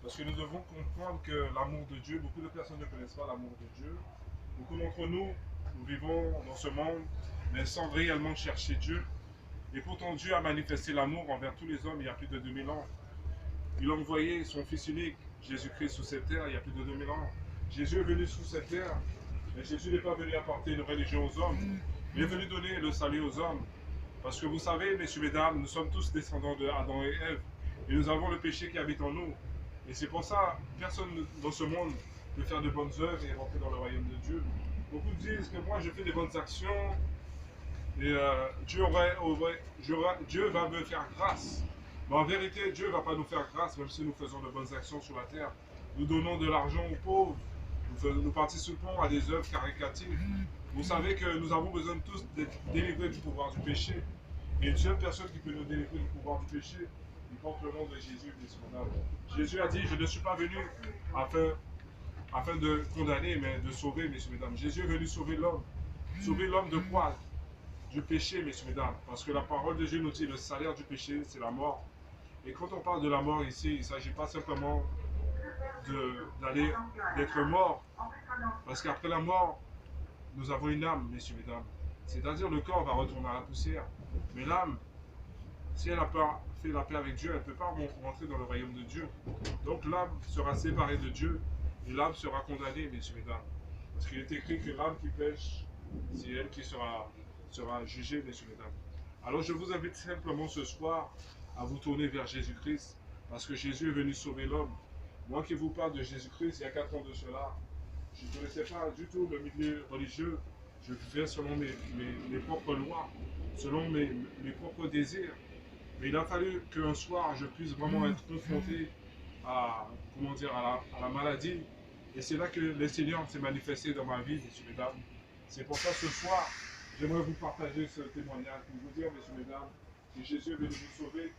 Parce que nous devons comprendre que l'amour de Dieu, beaucoup de personnes ne connaissent pas l'amour de Dieu. Beaucoup d'entre nous, nous vivons dans ce monde, mais sans réellement chercher Dieu. Et pourtant, Dieu a manifesté l'amour envers tous les hommes il y a plus de 2000 ans. Il a envoyé son Fils unique, Jésus-Christ, sur cette terre il y a plus de 2000 ans. Jésus est venu sur cette terre, mais Jésus n'est pas venu apporter une religion aux hommes. Il est venu donner le salut aux hommes. Parce que vous savez, messieurs, mesdames, nous sommes tous descendants de Adam et Ève. Et nous avons le péché qui habite en nous. Et c'est pour ça, personne dans ce monde peut faire de bonnes œuvres et rentrer dans le royaume de Dieu. Beaucoup disent que moi, je fais des bonnes actions et Dieu va me faire grâce. Mais en vérité, Dieu ne va pas nous faire grâce, même si nous faisons de bonnes actions sur la terre. Nous donnons de l'argent aux pauvres. Nous participons à des œuvres caritatives. Vous savez que nous avons besoin tous d'être délivrés du pouvoir du péché. Et une seule personne qui peut nous délivrer du pouvoir du péché, il porte le nom de Jésus, Jésus a dit, je ne suis pas venu afin de condamner, mais de sauver, messieurs, mesdames. Jésus est venu sauver l'homme. Sauver l'homme de quoi? Du péché, messieurs, mesdames. Parce que la parole de Dieu nous dit, le salaire du péché, c'est la mort. Et quand on parle de la mort ici, il ne s'agit pas simplement d'être mort. Parce qu'après la mort, nous avons une âme, messieurs, mesdames. C'est-à-dire le corps va retourner à la poussière. Mais l'âme, si elle n'a pas fait la paix avec Dieu, elle ne peut pas rentrer dans le royaume de Dieu. Donc l'âme sera séparée de Dieu et l'âme sera condamnée, messieurs, mesdames. Parce qu'il est écrit que l'âme qui pêche, c'est elle qui sera jugée, messieurs, mesdames. Alors je vous invite simplement ce soir à vous tourner vers Jésus-Christ, parce que Jésus est venu sauver l'homme. Moi qui vous parle de Jésus-Christ, il y a 4 ans de cela, je ne connaissais pas du tout le milieu religieux. Je vivais selon mes propres lois, selon mes propres désirs. Mais il a fallu qu'un soir, je puisse vraiment être confronté à, comment dire, à la maladie. Et c'est là que le Seigneur s'est manifesté dans ma vie, messieurs, mesdames. C'est pour ça, ce soir, j'aimerais vous partager ce témoignage pour vous dire, messieurs, mesdames, que Jésus est venu vous sauver.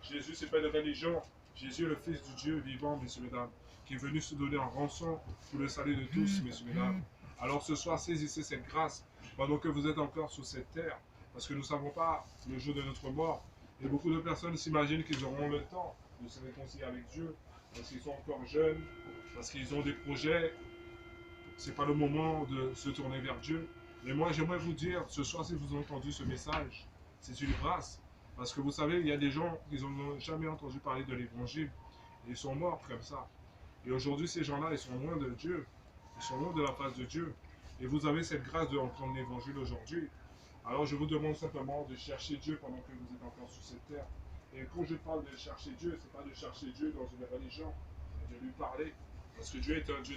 Jésus, ce n'est pas une religion. Jésus est le Fils du Dieu vivant, messieurs, mesdames, qui est venu se donner en rançon pour le salut de tous, messieurs, mesdames. Alors ce soir, saisissez cette grâce pendant que vous êtes encore sur cette terre, parce que nous ne savons pas le jour de notre mort. Et beaucoup de personnes s'imaginent qu'ils auront le temps de se réconcilier avec Dieu, parce qu'ils sont encore jeunes, parce qu'ils ont des projets. Ce n'est pas le moment de se tourner vers Dieu. Mais moi, j'aimerais vous dire, ce soir, si vous avez entendu ce message, c'est une grâce. Parce que vous savez, il y a des gens qui n'ont jamais entendu parler de l'évangile. Et ils sont morts comme ça. Et aujourd'hui, ces gens-là, ils sont loin de Dieu. Ils sont loin de la face de Dieu. Et vous avez cette grâce de entendre l'évangile aujourd'hui. Alors je vous demande simplement de chercher Dieu pendant que vous êtes encore sur cette terre. Et quand je parle de chercher Dieu, ce n'est pas de chercher Dieu dans une religion, mais de lui parler. Parce que Dieu est un Dieu